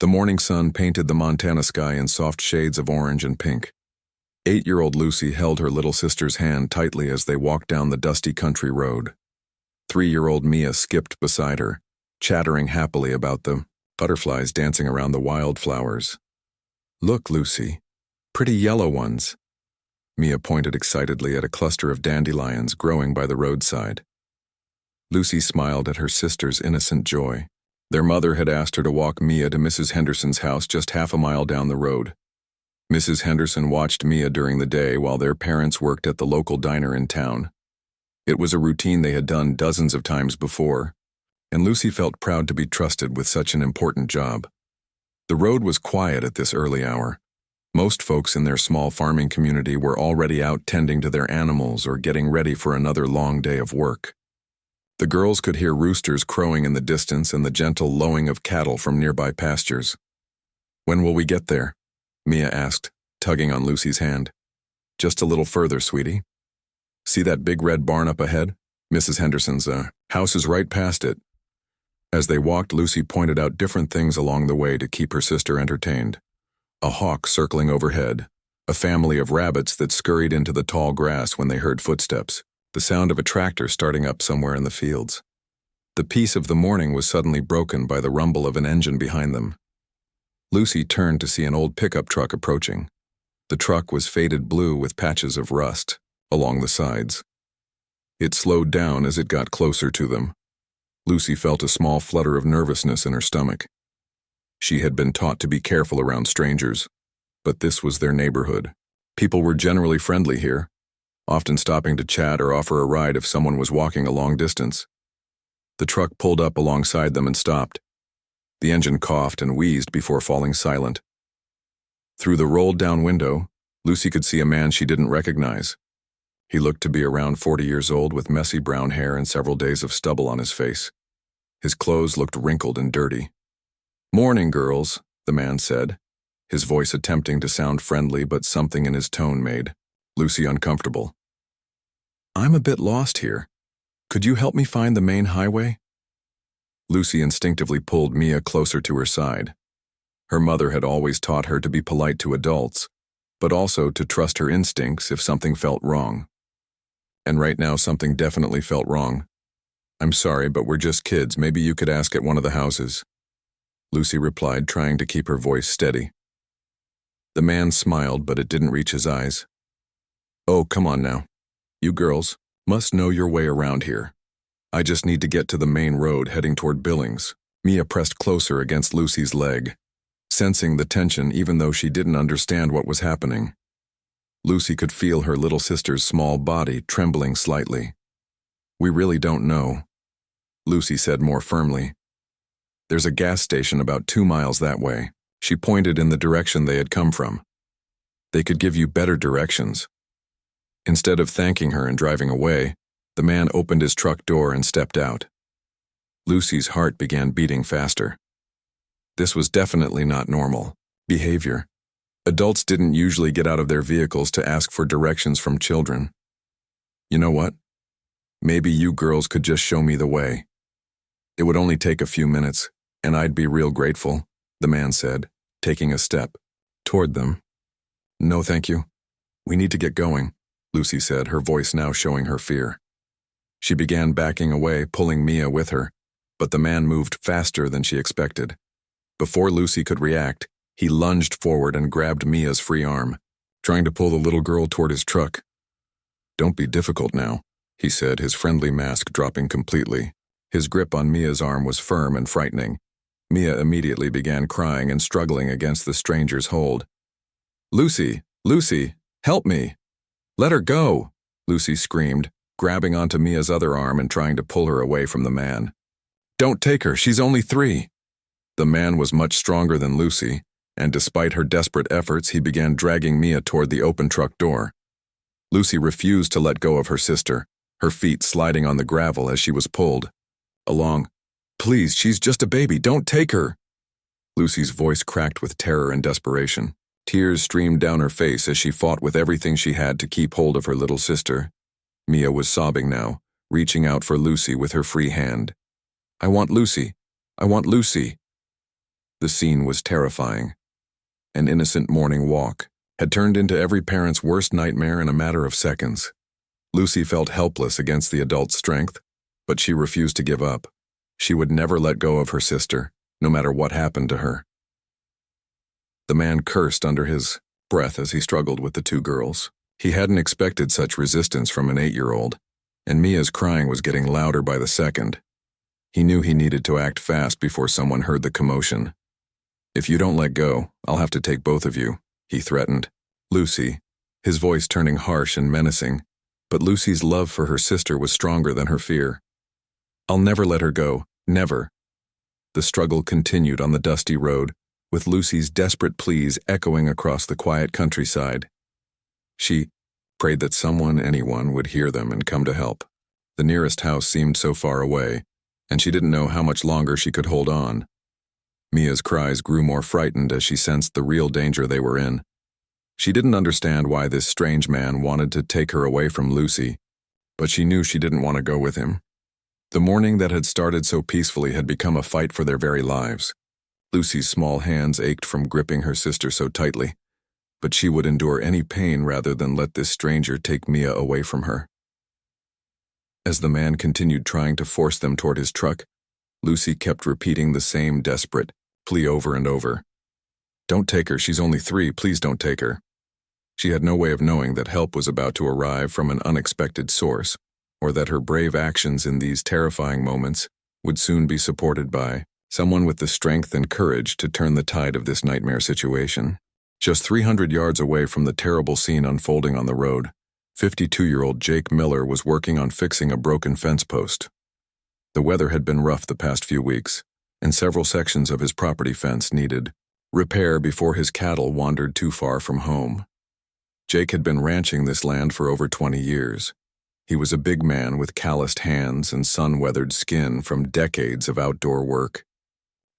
The morning sun painted the Montana sky in soft shades of orange and pink. 8-year-old Lucy held her little sister's hand tightly as they walked down the dusty country road. 3-year-old Mia skipped beside her, chattering happily about the butterflies dancing around the wildflowers. "Look, Lucy. Pretty yellow ones." Mia pointed excitedly at a cluster of dandelions growing by the roadside. Lucy smiled at her sister's innocent joy. Their mother had asked her to walk Mia to Mrs. Henderson's house just half a mile down the road. Mrs. Henderson watched Mia during the day while their parents worked at the local diner in town. It was a routine they had done dozens of times before, and Lucy felt proud to be trusted with such an important job. The road was quiet at this early hour. Most folks in their small farming community were already out tending to their animals or getting ready for another long day of work. The girls could hear roosters crowing in the distance and the gentle lowing of cattle from nearby pastures. "When will we get there?" Mia asked, tugging on Lucy's hand. "Just a little further, sweetie. See that big red barn up ahead? Mrs. Henderson's house is right past it." As they walked, Lucy pointed out different things along the way to keep her sister entertained. A hawk circling overhead, a family of rabbits that scurried into the tall grass when they heard footsteps, the sound of a tractor starting up somewhere in the fields. The peace of the morning was suddenly broken by the rumble of an engine behind them. Lucy turned to see an old pickup truck approaching. The truck was faded blue with patches of rust along the sides. It slowed down as it got closer to them. Lucy felt a small flutter of nervousness in her stomach. She had been taught to be careful around strangers, but this was their neighborhood. People were generally friendly here, often stopping to chat or offer a ride if someone was walking a long distance. The truck pulled up alongside them and stopped. The engine coughed and wheezed before falling silent. Through the rolled-down window, Lucy could see a man she didn't recognize. He looked to be around 40 years old with messy brown hair and several days of stubble on his face. His clothes looked wrinkled and dirty. "Morning, girls," the man said, his voice attempting to sound friendly, but something in his tone made Lucy uncomfortable. "I'm a bit lost here. Could you help me find the main highway?" Lucy instinctively pulled Mia closer to her side. Her mother had always taught her to be polite to adults, but also to trust her instincts if something felt wrong. And right now something definitely felt wrong. "I'm sorry, but we're just kids. Maybe you could ask at one of the houses," Lucy replied, trying to keep her voice steady. The man smiled, but it didn't reach his eyes. "Oh, come on now. You girls must know your way around here. I just need to get to the main road heading toward Billings." Mia pressed closer against Lucy's leg, sensing the tension even though she didn't understand what was happening. Lucy could feel her little sister's small body trembling slightly. "We really don't know," Lucy said more firmly. "There's a gas station about 2 miles that way." She pointed in the direction they had come from. "They could give you better directions." Instead of thanking her and driving away, the man opened his truck door and stepped out. Lucy's heart began beating faster. This was definitely not normal behavior. Adults didn't usually get out of their vehicles to ask for directions from children. "You know what? Maybe you girls could just show me the way. It would only take a few minutes, and I'd be real grateful," the man said, taking a step toward them. "No, thank you. We need to get going," Lucy said, her voice now showing her fear. She began backing away, pulling Mia with her, but the man moved faster than she expected. Before Lucy could react, he lunged forward and grabbed Mia's free arm, trying to pull the little girl toward his truck. "Don't be difficult now," he said, his friendly mask dropping completely. His grip on Mia's arm was firm and frightening. Mia immediately began crying and struggling against the stranger's hold. "Lucy! Lucy! Help me! Let her go!" Lucy screamed, grabbing onto Mia's other arm and trying to pull her away from the man. "Don't take her, she's only 3. The man was much stronger than Lucy, and despite her desperate efforts, he began dragging Mia toward the open truck door. Lucy refused to let go of her sister, her feet sliding on the gravel as she was pulled along. "Please, she's just a baby, don't take her!" Lucy's voice cracked with terror and desperation. Tears streamed down her face as she fought with everything she had to keep hold of her little sister. Mia was sobbing now, reaching out for Lucy with her free hand. "I want Lucy. I want Lucy." The scene was terrifying. An innocent morning walk had turned into every parent's worst nightmare in a matter of seconds. Lucy felt helpless against the adult's strength, but she refused to give up. She would never let go of her sister, no matter what happened to her. The man cursed under his breath as he struggled with the two girls. He hadn't expected such resistance from an 8-year-old, and Mia's crying was getting louder by the second. He knew he needed to act fast before someone heard the commotion. "If you don't let go, I'll have to take both of you," he threatened. Lucy, his voice turning harsh and menacing, but Lucy's love for her sister was stronger than her fear. "I'll never let her go, never." The struggle continued on the dusty road, with Lucy's desperate pleas echoing across the quiet countryside. She prayed that someone, anyone, would hear them and come to help. The nearest house seemed so far away, and she didn't know how much longer she could hold on. Mia's cries grew more frightened as she sensed the real danger they were in. She didn't understand why this strange man wanted to take her away from Lucy, but she knew she didn't want to go with him. The morning that had started so peacefully had become a fight for their very lives. Lucy's small hands ached from gripping her sister so tightly, but she would endure any pain rather than let this stranger take Mia away from her. As the man continued trying to force them toward his truck, Lucy kept repeating the same desperate plea over and over. "Don't take her, she's only 3, please don't take her." She had no way of knowing that help was about to arrive from an unexpected source, or that her brave actions in these terrifying moments would soon be supported by someone with the strength and courage to turn the tide of this nightmare situation. Just 300 yards away from the terrible scene unfolding on the road, 52-year-old Jake Miller was working on fixing a broken fence post. The weather had been rough the past few weeks, and several sections of his property fence needed repair before his cattle wandered too far from home. Jake had been ranching this land for over 20 years. He was a big man with calloused hands and sun-weathered skin from decades of outdoor work.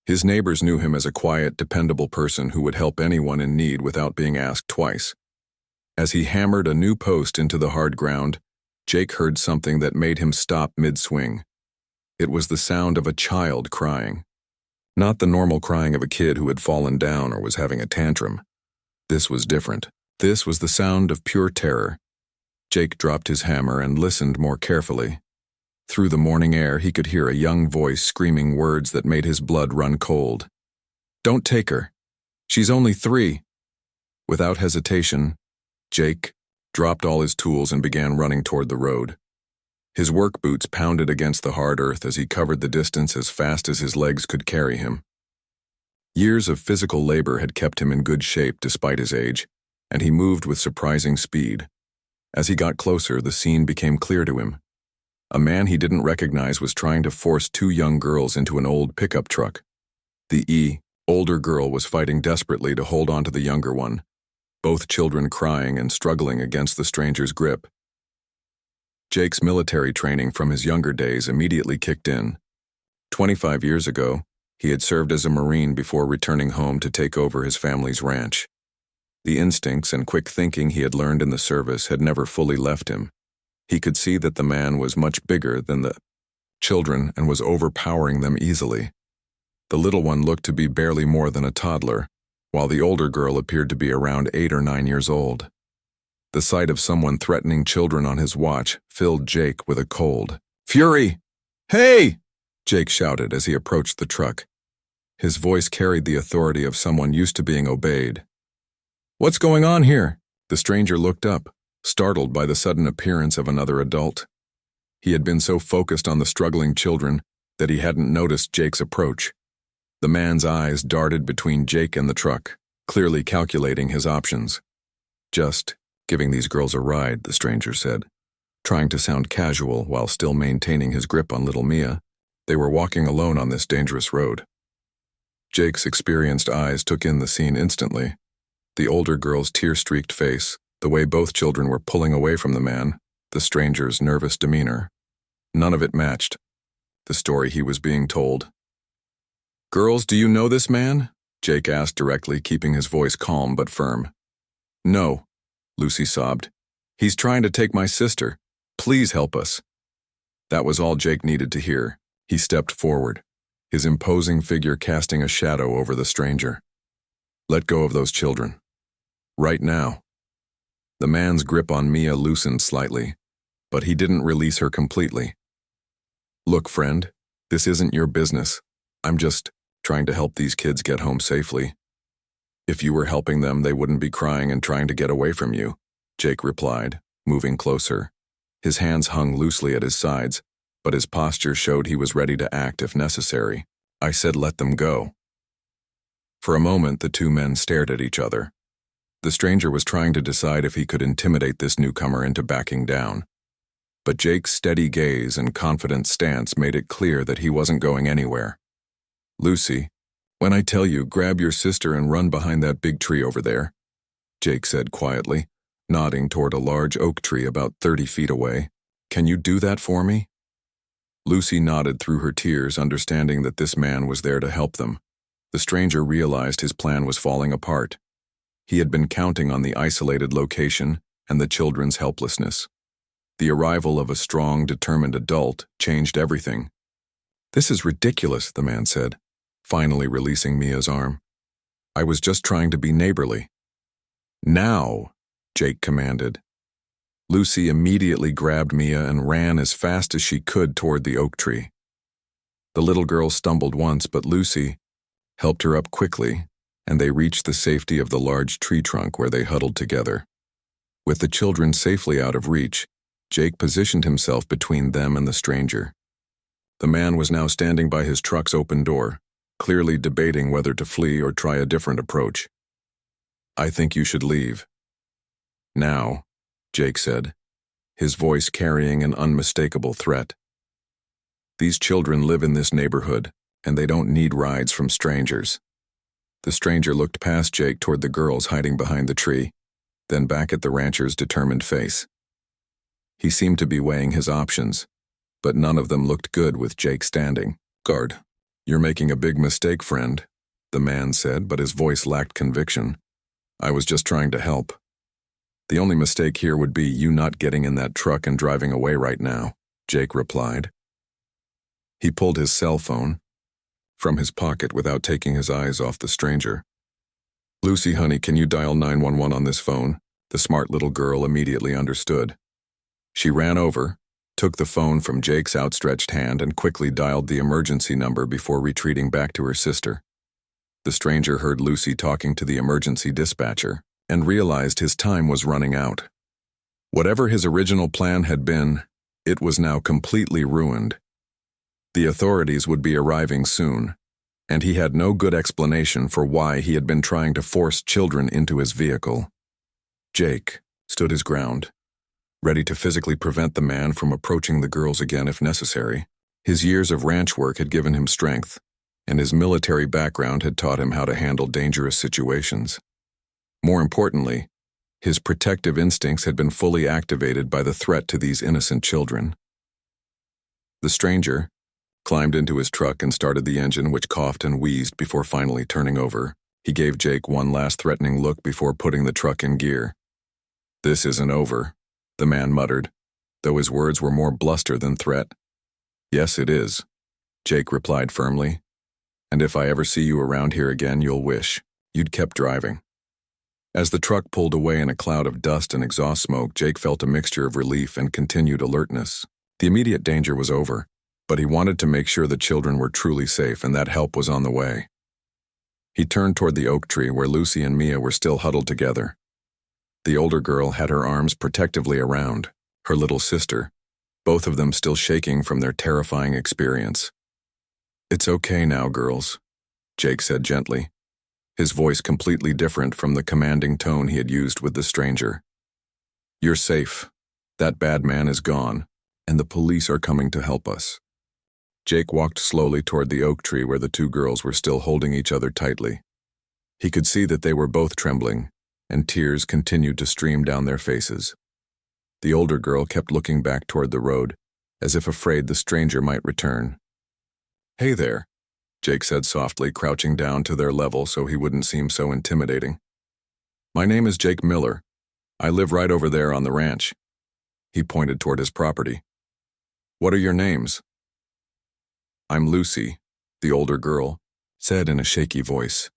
His neighbors knew him as a quiet, dependable person who would help anyone in need without being asked twice. As he hammered a new post into the hard ground, Jake heard something that made him stop mid-swing. It was the sound of a child crying. Not the normal crying of a kid who had fallen down or was having a tantrum. This was different. This was the sound of pure terror. Jake dropped his hammer and listened more carefully. Through the morning air, he could hear a young voice screaming words that made his blood run cold. "Don't take her. She's only 3. Without hesitation, Jake dropped all his tools and began running toward the road. His work boots pounded against the hard earth as he covered the distance as fast as his legs could carry him. Years of physical labor had kept him in good shape despite his age, and he moved with surprising speed. As he got closer, the scene became clear to him. A man he didn't recognize was trying to force 2 young girls into an old pickup truck. The older girl was fighting desperately to hold on to the younger one, both children crying and struggling against the stranger's grip. Jake's military training from his younger days immediately kicked in. 25 years ago, he had served as a Marine before returning home to take over his family's ranch. The instincts and quick thinking he had learned in the service had never fully left him. He could see that the man was much bigger than the children and was overpowering them easily. The little one looked to be barely more than a toddler, while the older girl appeared to be around 8 or 9 years old. The sight of someone threatening children on his watch filled Jake with a cold fury. "Hey!" Jake shouted as he approached the truck. His voice carried the authority of someone used to being obeyed. "What's going on here?" The stranger looked up, startled by the sudden appearance of another adult. He had been so focused on the struggling children that he hadn't noticed Jake's approach. The man's eyes darted between Jake and the truck, clearly calculating his options. "Just giving these girls a ride," the stranger said, trying to sound casual while still maintaining his grip on little Mia. They were walking alone on this dangerous road. Jake's experienced eyes took in the scene instantly. The older girl's tear-streaked face, the way both children were pulling away from the man, the stranger's nervous demeanor. None of it matched the story he was being told. "Girls, do you know this man?" Jake asked directly, keeping his voice calm but firm. "No," Lucy sobbed. "He's trying to take my sister. Please help us." That was all Jake needed to hear. He stepped forward. his imposing figure casting a shadow over the stranger. "Let go of those children. Right now." The man's grip on Mia loosened slightly, but he didn't release her completely. "Look, friend, this isn't your business. I'm just trying to help these kids get home safely. If you were helping them, they wouldn't be crying and trying to get away from you," Jake replied, moving closer. His hands hung loosely at his sides, but his posture showed he was ready to act if necessary. "I said let them go." For a moment, the two men stared at each other. The stranger was trying to decide if he could intimidate this newcomer into backing down. But Jake's steady gaze and confident stance made it clear that he wasn't going anywhere. "Lucy, when I tell you, grab your sister and run behind that big tree over there," Jake said quietly, nodding toward a large oak tree about 30 feet away. "Can you do that for me?" Lucy nodded through her tears, understanding that this man was there to help them. The stranger realized his plan was falling apart. He had been counting on the isolated location and the children's helplessness. The arrival of a strong, determined adult changed everything. "This is ridiculous," the man said, finally releasing Mia's arm. "I was just trying to be neighborly." "Now," Jake commanded. Lucy immediately grabbed Mia and ran as fast as she could toward the oak tree. The little girl stumbled once, but Lucy helped her up quickly, and they reached the safety of the large tree trunk where they huddled together. With the children safely out of reach, Jake positioned himself between them and the stranger. The man was now standing by his truck's open door, clearly debating whether to flee or try a different approach. "I think you should leave." "Now," Jake said, his voice carrying an unmistakable threat. "These children live in this neighborhood, and they don't need rides from strangers." The stranger looked past Jake toward the girls hiding behind the tree, then back at the rancher's determined face. He seemed to be weighing his options, but none of them looked good with Jake standing guard. "You're making a big mistake, friend," the man said, but his voice lacked conviction. "I was just trying to help. The only mistake here would be you not getting in that truck and driving away right now," Jake replied. He pulled his cell phone from his pocket without taking his eyes off the stranger. "Lucy, honey, can you dial 911 on this phone?" The smart little girl immediately understood. She ran over, took the phone from Jake's outstretched hand, and quickly dialed the emergency number before retreating back to her sister. The stranger heard Lucy talking to the emergency dispatcher and realized his time was running out. Whatever his original plan had been, it was now completely ruined. The authorities would be arriving soon, and he had no good explanation for why he had been trying to force children into his vehicle. Jake stood his ground, ready to physically prevent the man from approaching the girls again if necessary. His years of ranch work had given him strength, and his military background had taught him how to handle dangerous situations. More importantly, his protective instincts had been fully activated by the threat to these innocent children. The stranger climbed into his truck and started the engine, which coughed and wheezed before finally turning over. He gave Jake one last threatening look before putting the truck in gear. "This isn't over," the man muttered, though his words were more bluster than threat. "Yes, it is," Jake replied firmly. "And if I ever see you around here again, you'll wish you'd kept driving." As the truck pulled away in a cloud of dust and exhaust smoke, Jake felt a mixture of relief and continued alertness. The immediate danger was over, but he wanted to make sure the children were truly safe, and that help was on the way. He turned toward the oak tree where Lucy and Mia were still huddled together. The older girl had her arms protectively around her little sister, both of them still shaking from their terrifying experience. "It's okay now, girls," Jake said gently, his voice completely different from the commanding tone he had used with the stranger. "You're safe. That bad man is gone, and the police are coming to help us." Jake walked slowly toward the oak tree where the two girls were still holding each other tightly. He could see that they were both trembling, and tears continued to stream down their faces. The older girl kept looking back toward the road, as if afraid the stranger might return. "Hey there," Jake said softly, crouching down to their level so he wouldn't seem so intimidating. "My name is Jake Miller. I live right over there on the ranch." He pointed toward his property. "What are your names?" "I'm Lucy," the older girl said in a shaky voice.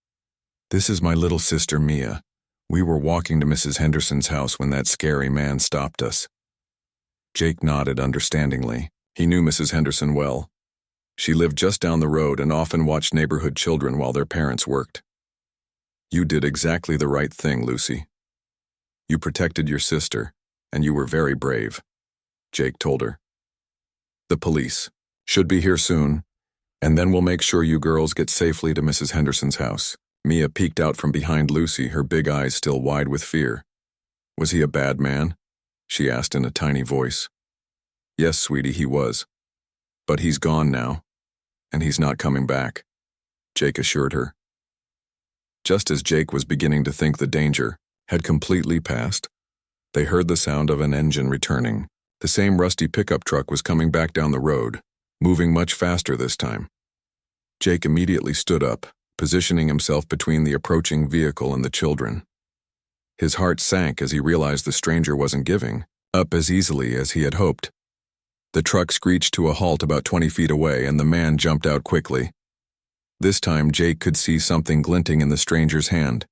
"This is my little sister Mia. We were walking to Mrs. Henderson's house when that scary man stopped us." Jake nodded understandingly. He knew Mrs. Henderson well. She lived just down the road and often watched neighborhood children while their parents worked. "You did exactly the right thing, Lucy. You protected your sister, and you were very brave," Jake told her. "The police should be here soon, and then we'll make sure you girls get safely to Mrs. Henderson's house." Mia peeked out from behind Lucy, her big eyes still wide with fear. "Was he a bad man?" she asked in a tiny voice. "Yes, sweetie, he was. But he's gone now, and he's not coming back," Jake assured her. Just as Jake was beginning to think the danger had completely passed, they heard the sound of an engine returning. The same rusty pickup truck was coming back down the road, moving much faster this time. Jake immediately stood up, positioning himself between the approaching vehicle and the children. His heart sank as he realized the stranger wasn't giving up as easily as he had hoped. The truck screeched to a halt about 20 feet away, and the man jumped out quickly. This time, Jake could see something glinting in the stranger's hand.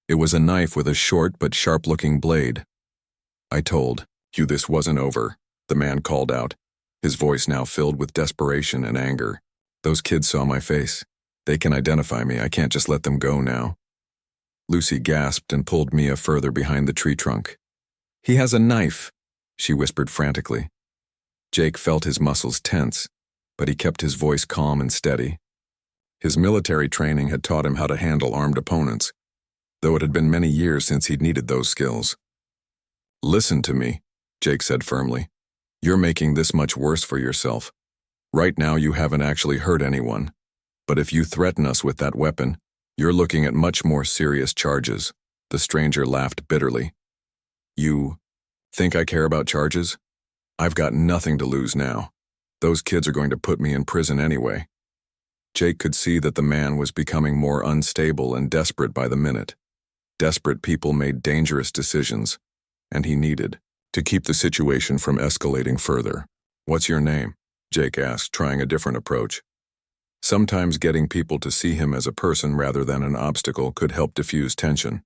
It was a knife with a short but sharp-looking blade. "I told you this wasn't over," the man called out, his voice now filled with desperation and anger. "Those kids saw my face. They can identify me. I can't just let them go now." Lucy gasped and pulled Mia further behind the tree trunk. "He has a knife," she whispered frantically. Jake felt his muscles tense, but he kept his voice calm and steady. His military training had taught him how to handle armed opponents, though it had been many years since he'd needed those skills. "Listen to me," Jake said firmly. "You're making this much worse for yourself. Right now you haven't actually hurt anyone, but if you threaten us with that weapon, you're looking at much more serious charges." The stranger laughed bitterly. "You think I care about charges? I've got nothing to lose now. Those kids are going to put me in prison anyway." Jake could see that the man was becoming more unstable and desperate by the minute. Desperate people made dangerous decisions, and he needed to keep the situation from escalating further. "What's your name?" Jake asked, trying a different approach. Sometimes getting people to see him as a person rather than an obstacle could help diffuse tension.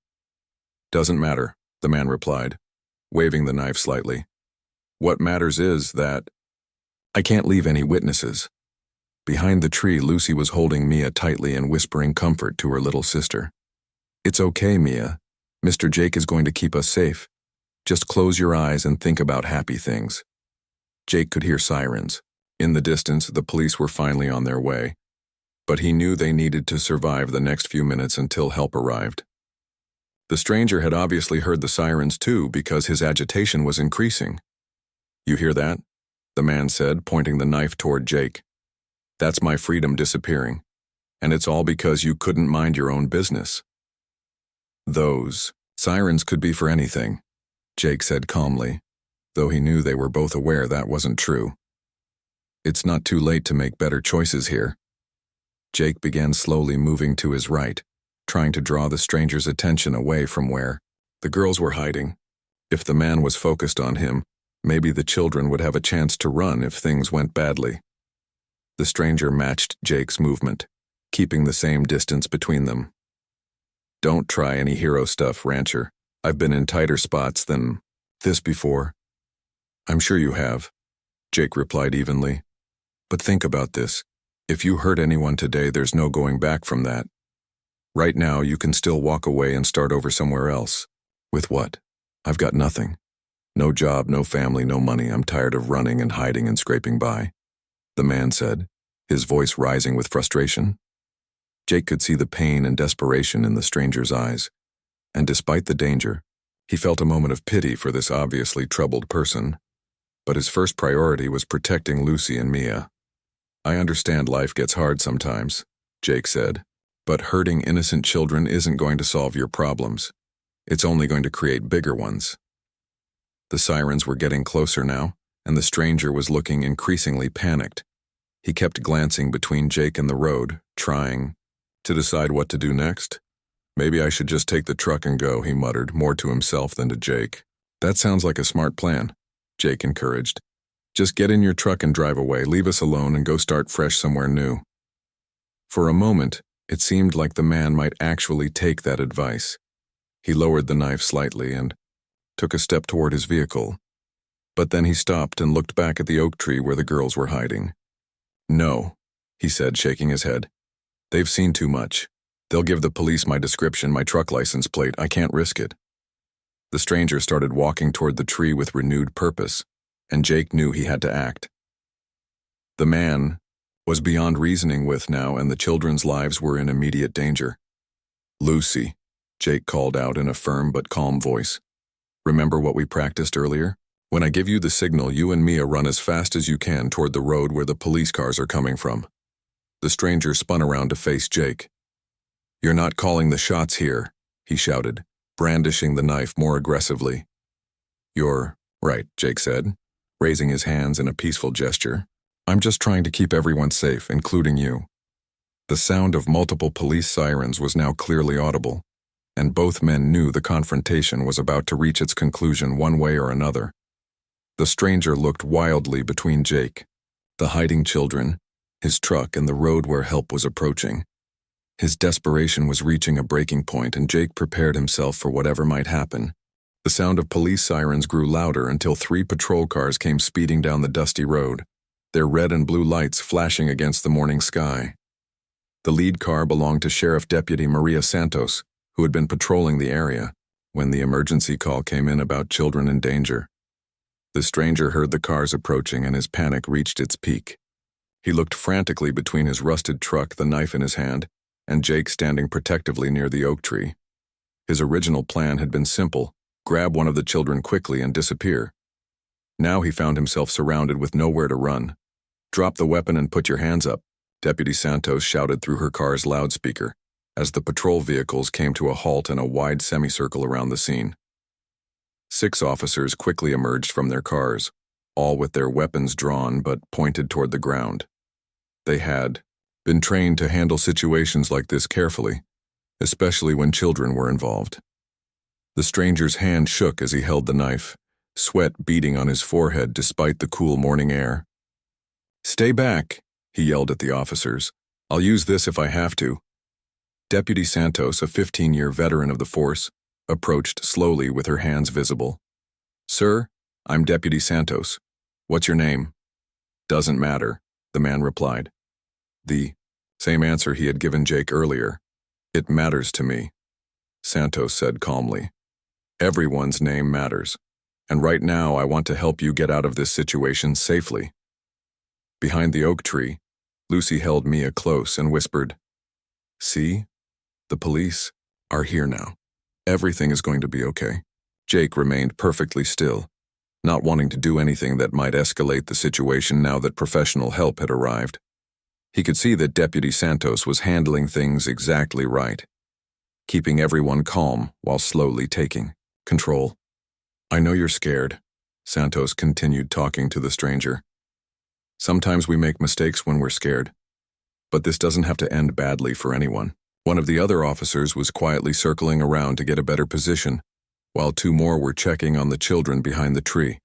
"Doesn't matter," the man replied, waving the knife slightly. "What matters is that I can't leave any witnesses." Behind the tree, Lucy was holding Mia tightly and whispering comfort to her little sister. "It's okay, Mia. Mr. Jake is going to keep us safe. Just close your eyes and think about happy things." Jake could hear sirens. In the distance, the police were finally on their way, but he knew they needed to survive the next few minutes until help arrived. The stranger had obviously heard the sirens too, because his agitation was increasing. "You hear that?" the man said, pointing the knife toward Jake. "That's my freedom disappearing, and it's all because you couldn't mind your own business." "Those sirens could be for anything," Jake said calmly, though he knew they were both aware that wasn't true. "It's not too late to make better choices here." Jake began slowly moving to his right, trying to draw the stranger's attention away from where the girls were hiding. If the man was focused on him, maybe the children would have a chance to run if things went badly. The stranger matched Jake's movement, keeping the same distance between them. "Don't try any hero stuff, Rancher. I've been in tighter spots than this before." "I'm sure you have," Jake replied evenly. "But think about this. If you hurt anyone today, there's no going back from that. Right now, you can still walk away and start over somewhere else. With what? I've got nothing. No job, no family, no money. I'm tired of running and hiding and scraping by," the man said, his voice rising with frustration. Jake could see the pain and desperation in the stranger's eyes, and despite the danger, he felt a moment of pity for this obviously troubled person. But his first priority was protecting Lucy and Mia. "I understand life gets hard sometimes," Jake said, "but hurting innocent children isn't going to solve your problems. It's only going to create bigger ones." The sirens were getting closer now, and the stranger was looking increasingly panicked. He kept glancing between Jake and the road, trying to decide what to do next. "Maybe I should just take the truck and go," he muttered, more to himself than to Jake. "That sounds like a smart plan," Jake encouraged. "Just get in your truck and drive away, leave us alone, and go start fresh somewhere new." For a moment, it seemed like the man might actually take that advice. He lowered the knife slightly and took a step toward his vehicle. But then he stopped and looked back at the oak tree where the girls were hiding. "No," he said, shaking his head. "They've seen too much. They'll give the police my description, my truck license plate. I can't risk it." The stranger started walking toward the tree with renewed purpose, and Jake knew he had to act. The man was beyond reasoning with now, and the children's lives were in immediate danger. "Lucy," Jake called out in a firm but calm voice. "Remember what we practiced earlier? When I give you the signal, you and Mia run as fast as you can toward the road where the police cars are coming from." The stranger spun around to face Jake. "You're not calling the shots here," he shouted, brandishing the knife more aggressively. "You're right," Jake said, raising his hands in a peaceful gesture. "I'm just trying to keep everyone safe, including you." The sound of multiple police sirens was now clearly audible, and both men knew the confrontation was about to reach its conclusion one way or another. The stranger looked wildly between Jake, the hiding children, his truck, and the road where help was approaching. His desperation was reaching a breaking point, and Jake prepared himself for whatever might happen. The sound of police sirens grew louder until 3 patrol cars came speeding down the dusty road, their red and blue lights flashing against the morning sky. The lead car belonged to Sheriff Deputy Maria Santos, who had been patrolling the area when the emergency call came in about children in danger. The stranger heard the cars approaching, and his panic reached its peak. He looked frantically between his rusted truck, the knife in his hand, and Jake standing protectively near the oak tree. His original plan had been simple: grab one of the children quickly and disappear. Now he found himself surrounded with nowhere to run. "Drop the weapon and put your hands up," Deputy Santos shouted through her car's loudspeaker, as the patrol vehicles came to a halt in a wide semicircle around the scene. 6 officers quickly emerged from their cars, all with their weapons drawn but pointed toward the ground. They had been trained to handle situations like this carefully, especially when children were involved. The stranger's hand shook as he held the knife, sweat beading on his forehead despite the cool morning air. "Stay back," he yelled at the officers. "I'll use this if I have to." Deputy Santos, a 15-year veteran of the force, approached slowly with her hands visible. "Sir, I'm Deputy Santos. What's your name?" "Doesn't matter," the man replied. The same answer he had given Jake earlier. "It matters to me," Santos said calmly. "Everyone's name matters, and right now I want to help you get out of this situation safely." Behind the oak tree, Lucy held Mia close and whispered, "See? The police are here now. Everything is going to be okay." Jake remained perfectly still, not wanting to do anything that might escalate the situation now that professional help had arrived. He could see that Deputy Santos was handling things exactly right, keeping everyone calm while slowly taking control. "I know you're scared," Santos continued talking to the stranger. "Sometimes we make mistakes when we're scared, but this doesn't have to end badly for anyone." One of the other officers was quietly circling around to get a better position, while 2 more were checking on the children behind the tree.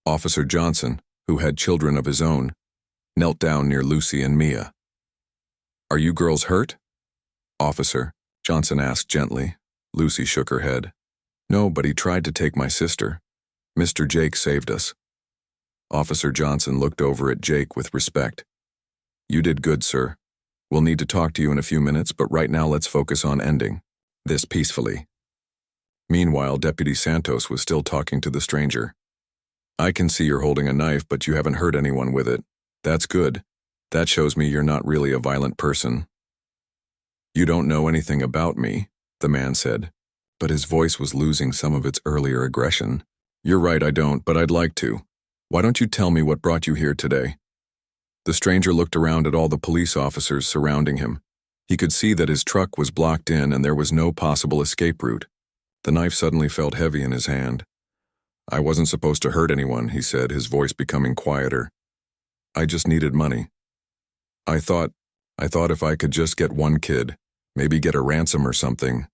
Officer Johnson, who had children of his own, knelt down near Lucy and Mia. "Are you girls hurt?" "Officer," Johnson asked gently. Lucy shook her head. "No, but he tried to take my sister. Mr. Jake saved us." Officer Johnson looked over at Jake with respect. "You did good, sir. We'll need to talk to you in a few minutes, but right now let's focus on ending this peacefully." Meanwhile, Deputy Santos was still talking to the stranger. "I can see you're holding a knife, but you haven't hurt anyone with it. That's good. That shows me you're not really a violent person." "You don't know anything about me," the man said, but his voice was losing some of its earlier aggression. "You're right, I don't, but I'd like to. Why don't you tell me what brought you here today?" The stranger looked around at all the police officers surrounding him. He could see that his truck was blocked in and there was no possible escape route. The knife suddenly felt heavy in his hand. "I wasn't supposed to hurt anyone," he said, his voice becoming quieter. "I just needed money. I thought if I could just get one kid, maybe get a ransom or something."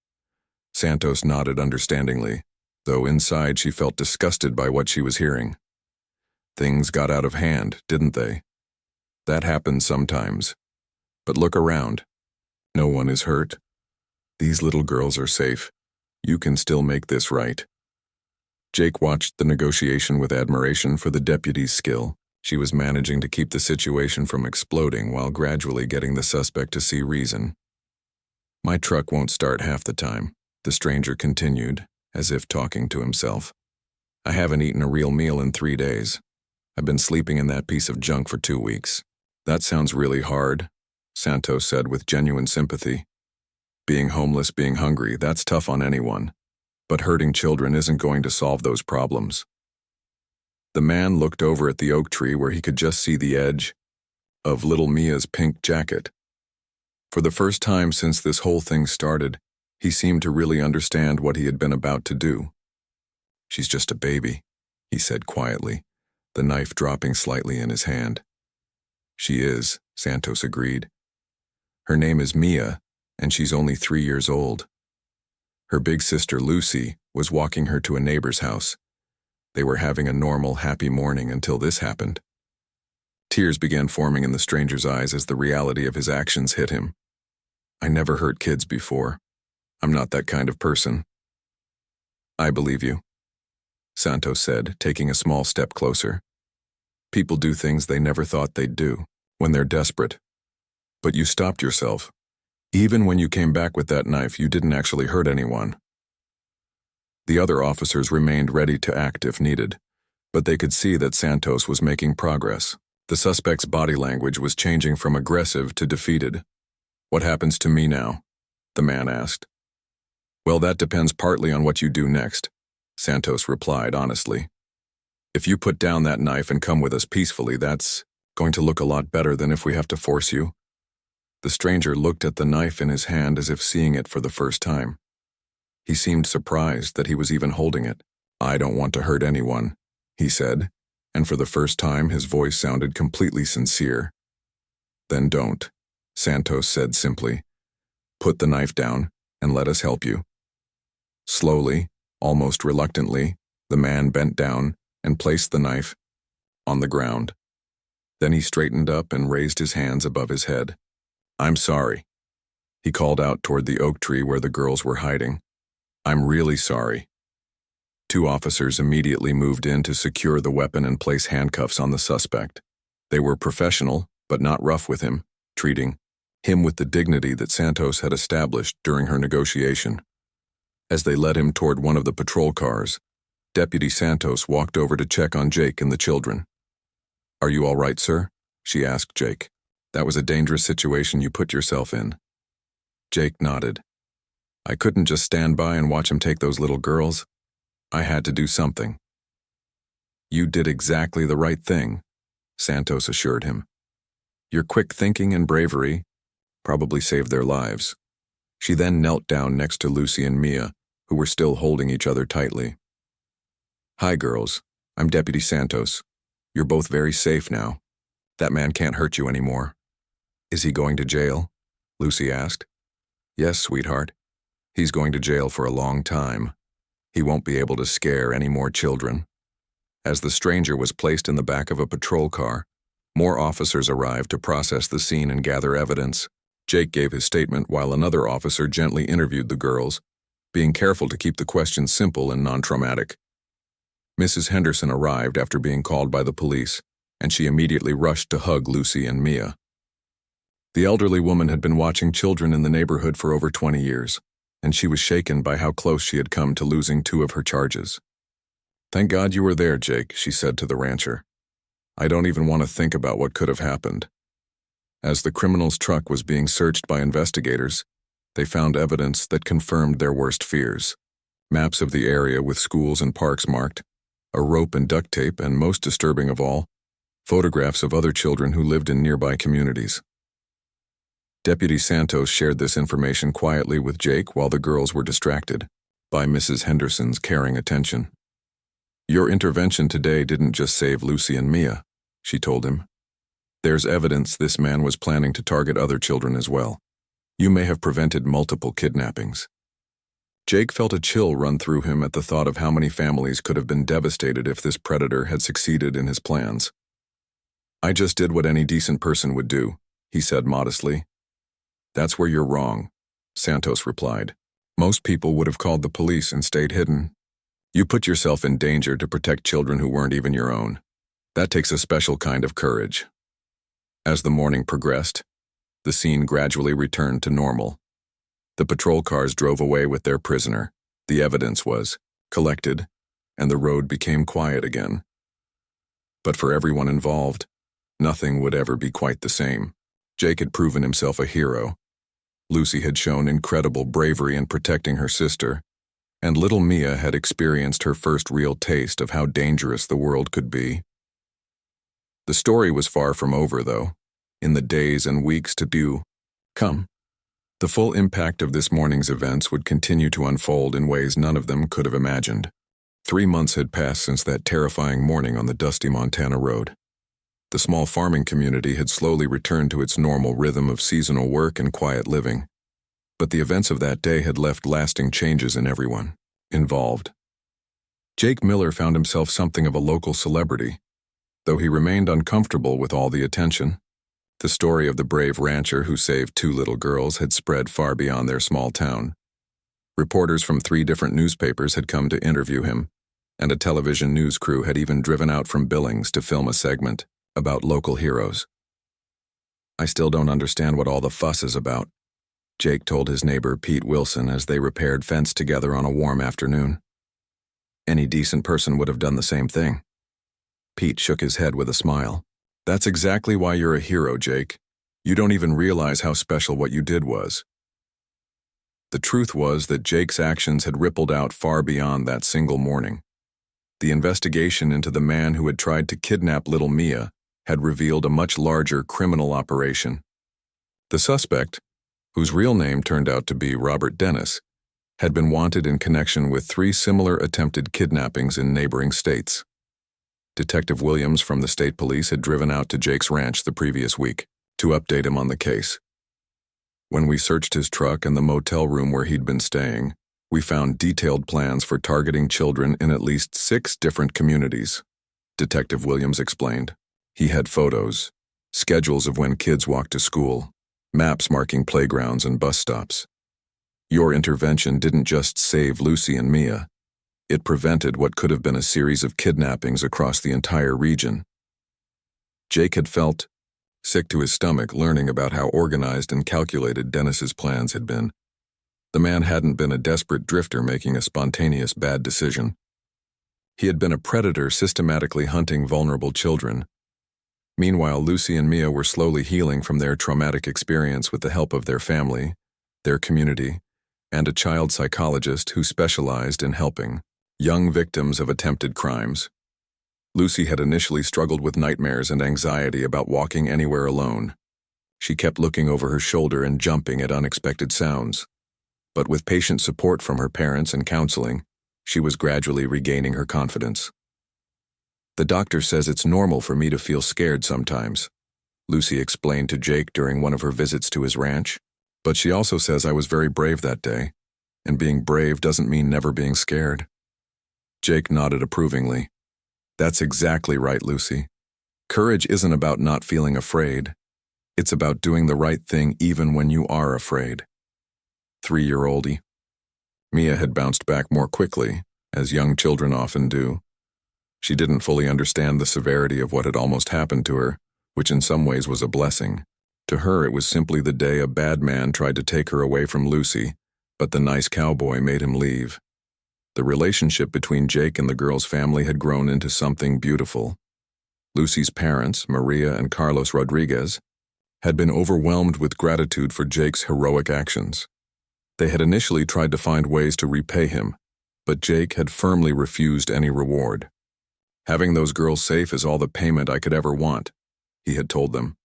Santos nodded understandingly, though inside she felt disgusted by what she was hearing. Things got out of hand, didn't they? That happens sometimes. But look around. No one is hurt. These little girls are safe. You can still make this right. Jake watched the negotiation with admiration for the deputy's skill. She was managing to keep the situation from exploding while gradually getting the suspect to see reason. My truck won't start half the time, the stranger continued, as if talking to himself. I haven't eaten a real meal in 3 days. I've been sleeping in that piece of junk for 2 weeks. That sounds really hard, Santos said with genuine sympathy. Being homeless, being hungry, that's tough on anyone. But hurting children isn't going to solve those problems. The man looked over at the oak tree where he could just see the edge of little Mia's pink jacket. For the first time since this whole thing started, he seemed to really understand what he had been about to do. She's just a baby, he said quietly, the knife dropping slightly in his hand. She is, Santos agreed. Her name is Mia, and she's only 3 years old. Her big sister Lucy was walking her to a neighbor's house. They were having a normal, happy morning until this happened. Tears began forming in the stranger's eyes as the reality of his actions hit him. I never hurt kids before. I'm not that kind of person. I believe you, Santos said, taking a small step closer. People do things they never thought they'd do, when they're desperate. But you stopped yourself. Even when you came back with that knife, you didn't actually hurt anyone. The other officers remained ready to act if needed, but they could see that Santos was making progress. The suspect's body language was changing from aggressive to defeated. What happens to me now? The man asked. Well, that depends partly on what you do next, Santos replied honestly. If you put down that knife and come with us peacefully, that's going to look a lot better than if we have to force you. The stranger looked at the knife in his hand as if seeing it for the first time. He seemed surprised that he was even holding it. I don't want to hurt anyone, he said, and for the first time his voice sounded completely sincere. Then don't, Santos said simply. Put the knife down and let us help you. Slowly, almost reluctantly, the man bent down and placed the knife on the ground. Then he straightened up and raised his hands above his head. I'm sorry. He called out toward the oak tree where the girls were hiding. I'm really sorry. 2 officers immediately moved in to secure the weapon and place handcuffs on the suspect. They were professional, but not rough with him, treating him with the dignity that Santos had established during her negotiation. As they led him toward one of the patrol cars, Deputy Santos walked over to check on Jake and the children. Are you all right, sir? She asked Jake. That was a dangerous situation you put yourself in. Jake nodded. I couldn't just stand by and watch him take those little girls. I had to do something. You did exactly the right thing, Santos assured him. Your quick thinking and bravery probably saved their lives. She then knelt down next to Lucy and Mia, who were still holding each other tightly. Hi, girls. I'm Deputy Santos. You're both very safe now. That man can't hurt you anymore. Is he going to jail? Lucy asked. Yes, sweetheart. He's going to jail for a long time. He won't be able to scare any more children. As the stranger was placed in the back of a patrol car, more officers arrived to process the scene and gather evidence. Jake gave his statement while another officer gently interviewed the girls, being careful to keep the questions simple and non-traumatic. Mrs. Henderson arrived after being called by the police, and she immediately rushed to hug Lucy and Mia. The elderly woman had been watching children in the neighborhood for over 20 years, and she was shaken by how close she had come to losing 2 of her charges. Thank God you were there, Jake, she said to the rancher. I don't even want to think about what could have happened. As the criminal's truck was being searched by investigators, they found evidence that confirmed their worst fears. Maps of the area with schools and parks marked, a rope and duct tape, and most disturbing of all, photographs of other children who lived in nearby communities. Deputy Santos shared this information quietly with Jake while the girls were distracted by Mrs. Henderson's caring attention. Your intervention today didn't just save Lucy and Mia, she told him. There's evidence this man was planning to target other children as well. You may have prevented multiple kidnappings. Jake felt a chill run through him at the thought of how many families could have been devastated if this predator had succeeded in his plans. I just did what any decent person would do, he said modestly, That's where you're wrong, Santos replied. Most people would have called the police and stayed hidden. You put yourself in danger to protect children who weren't even your own. That takes a special kind of courage. As the morning progressed, the scene gradually returned to normal. The patrol cars drove away with their prisoner. The evidence was collected, and the road became quiet again. But for everyone involved, nothing would ever be quite the same. Jake had proven himself a hero. Lucy had shown incredible bravery in protecting her sister, and little Mia had experienced her first real taste of how dangerous the world could be. The story was far from over, though. In the days and weeks to come, the full impact of this morning's events would continue to unfold in ways none of them could have imagined. 3 months had passed since that terrifying morning on the dusty Montana road. The small farming community had slowly returned to its normal rhythm of seasonal work and quiet living. But the events of that day had left lasting changes in everyone involved. Jake Miller found himself something of a local celebrity, though he remained uncomfortable with all the attention. The story of the brave rancher who saved 2 little girls had spread far beyond their small town. Reporters from 3 different newspapers had come to interview him, and a television news crew had even driven out from Billings to film a segment about local heroes. I still don't understand what all the fuss is about, Jake told his neighbor Pete Wilson as they repaired fence together on a warm afternoon. Any decent person would have done the same thing. Pete shook his head with a smile. That's exactly why you're a hero, Jake. You don't even realize how special what you did was. The truth was that Jake's actions had rippled out far beyond that single morning. The investigation into the man who had tried to kidnap little Mia had revealed a much larger criminal operation. The suspect, whose real name turned out to be Robert Dennis, had been wanted in connection with 3 similar attempted kidnappings in neighboring states. Detective Williams from the state police had driven out to Jake's ranch the previous week to update him on the case. When we searched his truck and the motel room where he'd been staying, we found detailed plans for targeting children in at least 6 different communities, Detective Williams explained. He had photos, schedules of when kids walked to school, maps marking playgrounds and bus stops. Your intervention didn't just save Lucy and Mia. It prevented what could have been a series of kidnappings across the entire region. Jake had felt sick to his stomach learning about how organized and calculated Dennis's plans had been. The man hadn't been a desperate drifter making a spontaneous bad decision. He had been a predator systematically hunting vulnerable children. Meanwhile, Lucy and Mia were slowly healing from their traumatic experience with the help of their family, their community, and a child psychologist who specialized in helping young victims of attempted crimes. Lucy had initially struggled with nightmares and anxiety about walking anywhere alone. She kept looking over her shoulder and jumping at unexpected sounds. But with patient support from her parents and counseling, she was gradually regaining her confidence. The doctor says it's normal for me to feel scared sometimes, Lucy explained to Jake during one of her visits to his ranch. But she also says I was very brave that day, and being brave doesn't mean never being scared. Jake nodded approvingly. That's exactly right, Lucy. Courage isn't about not feeling afraid. It's about doing the right thing even when you are afraid. 3-year-oldie. Mia had bounced back more quickly, as young children often do. She didn't fully understand the severity of what had almost happened to her, which in some ways was a blessing. To her, it was simply the day a bad man tried to take her away from Lucy, but the nice cowboy made him leave. The relationship between Jake and the girl's family had grown into something beautiful. Lucy's parents, Maria and Carlos Rodriguez, had been overwhelmed with gratitude for Jake's heroic actions. They had initially tried to find ways to repay him, but Jake had firmly refused any reward. Having those girls safe is all the payment I could ever want, he had told them.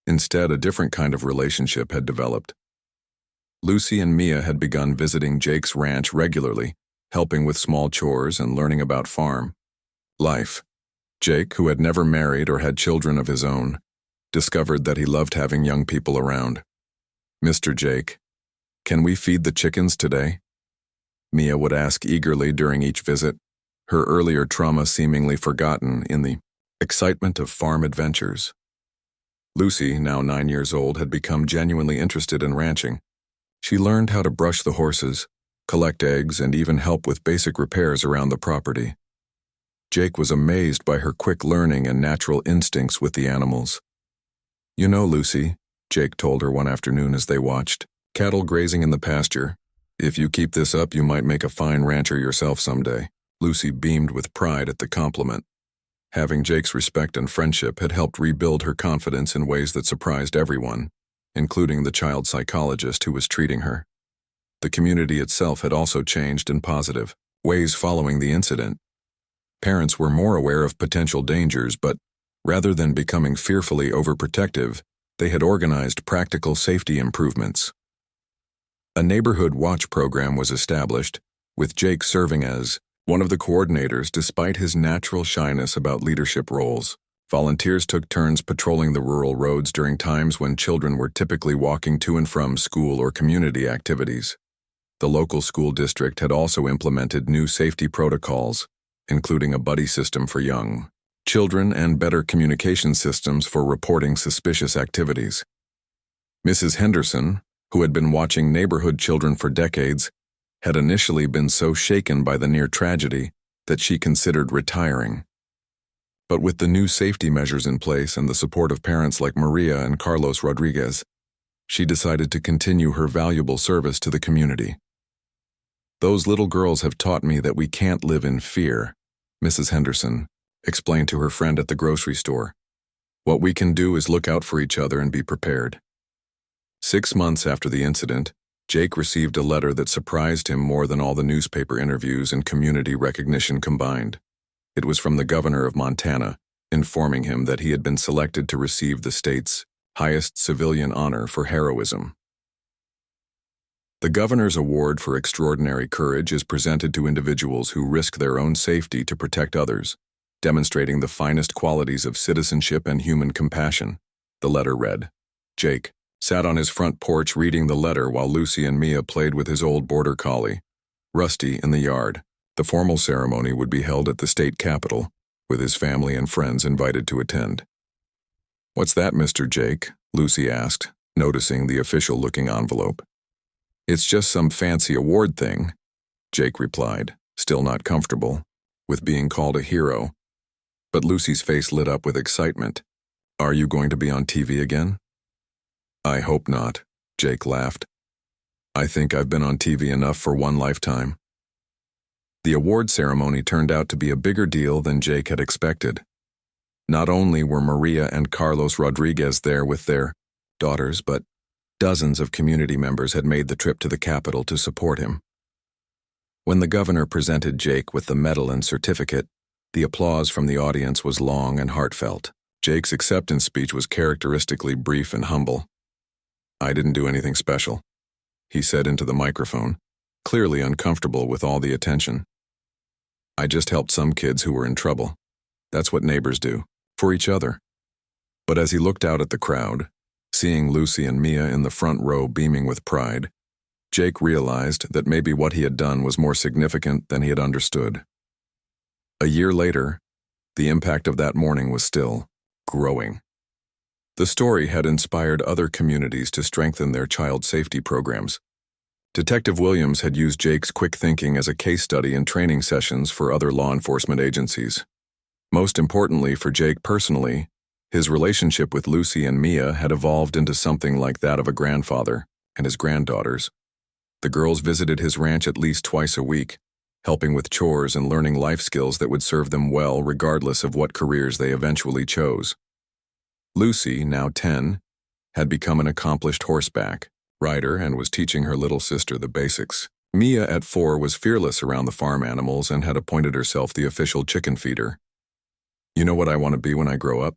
Instead, a different kind of relationship had developed. Lucy and Mia had begun visiting Jake's ranch regularly, helping with small chores and learning about farm life. Jake, who had never married or had children of his own, discovered that he loved having young people around. Mr. Jake, can we feed the chickens today? Mia would ask eagerly during each visit, her earlier trauma seemingly forgotten in the excitement of farm adventures. Lucy, now 9 years old, had become genuinely interested in ranching. She learned how to brush the horses, collect eggs, and even help with basic repairs around the property. Jake was amazed by her quick learning and natural instincts with the animals. "You know, Lucy," Jake told her one afternoon as they watched cattle grazing in the pasture, "if you keep this up, you might make a fine rancher yourself someday." Lucy beamed with pride at the compliment. Having Jake's respect and friendship had helped rebuild her confidence in ways that surprised everyone, including the child psychologist who was treating her. The community itself had also changed in positive ways following the incident. Parents were more aware of potential dangers, but rather than becoming fearfully overprotective, they had organized practical safety improvements. A neighborhood watch program was established, with Jake serving as one of the coordinators despite his natural shyness about leadership roles. Volunteers took turns patrolling the rural roads during times when children were typically walking to and from school or community activities. The local school district had also implemented new safety protocols, including a buddy system for young children and better communication systems for reporting suspicious activities. Mrs. Henderson, who had been watching neighborhood children for decades, had initially been so shaken by the near tragedy that she considered retiring. But with the new safety measures in place and the support of parents like Maria and Carlos Rodriguez, she decided to continue her valuable service to the community. "Those little girls have taught me that we can't live in fear," Mrs. Henderson explained to her friend at the grocery store. "What we can do is look out for each other and be prepared." 6 months after the incident, Jake received a letter that surprised him more than all the newspaper interviews and community recognition combined. It was from the governor of Montana, informing him that he had been selected to receive the state's highest civilian honor for heroism. The governor's award for extraordinary courage is presented to individuals who risk their own safety to protect others, demonstrating the finest qualities of citizenship and human compassion, the letter read. Jake sat on his front porch reading the letter while Lucy and Mia played with his old border collie, Rusty, in the yard. The formal ceremony would be held at the state capitol, with his family and friends invited to attend. "What's that, Mr. Jake?" Lucy asked, noticing the official-looking envelope. "It's just some fancy award thing," Jake replied, still not comfortable with being called a hero. But Lucy's face lit up with excitement. "Are you going to be on TV again?" "I hope not," Jake laughed. "I think I've been on TV enough for one lifetime." The award ceremony turned out to be a bigger deal than Jake had expected. Not only were Maria and Carlos Rodriguez there with their daughters, but dozens of community members had made the trip to the Capitol to support him. When the governor presented Jake with the medal and certificate, the applause from the audience was long and heartfelt. Jake's acceptance speech was characteristically brief and humble. "I didn't do anything special," he said into the microphone, clearly uncomfortable with all the attention. "I just helped some kids who were in trouble. That's what neighbors do, for each other." But as he looked out at the crowd, seeing Lucy and Mia in the front row beaming with pride, Jake realized that maybe what he had done was more significant than he had understood. A year later, the impact of that morning was still growing. The story had inspired other communities to strengthen their child safety programs. Detective Williams had used Jake's quick thinking as a case study in training sessions for other law enforcement agencies. Most importantly for Jake personally, his relationship with Lucy and Mia had evolved into something like that of a grandfather and his granddaughters. The girls visited his ranch at least twice a week, helping with chores and learning life skills that would serve them well regardless of what careers they eventually chose. Lucy, now 10, had become an accomplished horseback rider and was teaching her little sister the basics. Mia, at 4, was fearless around the farm animals and had appointed herself the official chicken feeder. "You know what I want to be when I grow up?"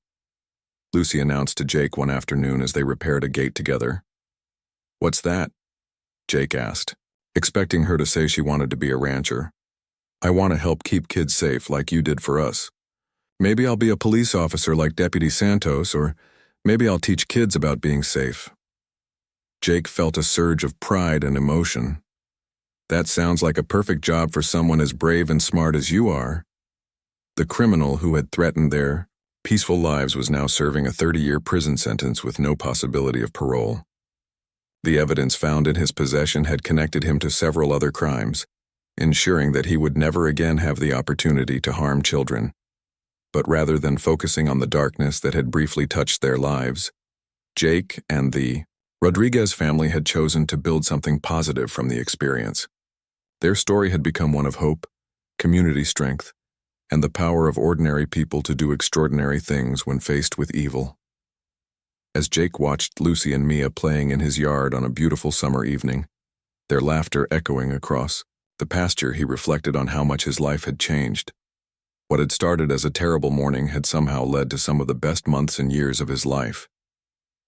Lucy announced to Jake one afternoon as they repaired a gate together. "What's that?" Jake asked, expecting her to say she wanted to be a rancher. "I want to help keep kids safe like you did for us. Maybe I'll be a police officer like Deputy Santos, or maybe I'll teach kids about being safe." Jake felt a surge of pride and emotion. "That sounds like a perfect job for someone as brave and smart as you are." The criminal who had threatened their Peaceful Lives was now serving a 30-year prison sentence with no possibility of parole. The evidence found in his possession had connected him to several other crimes, ensuring that he would never again have the opportunity to harm children. But rather than focusing on the darkness that had briefly touched their lives, Jake and the Rodriguez family had chosen to build something positive from the experience. Their story had become one of hope, community strength, and the power of ordinary people to do extraordinary things when faced with evil. As Jake watched Lucy and Mia playing in his yard on a beautiful summer evening, their laughter echoing across the pasture, he reflected on how much his life had changed. What had started as a terrible morning had somehow led to some of the best months and years of his life.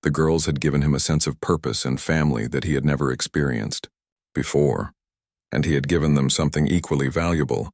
The girls had given him a sense of purpose and family that he had never experienced before, and he had given them something equally valuable,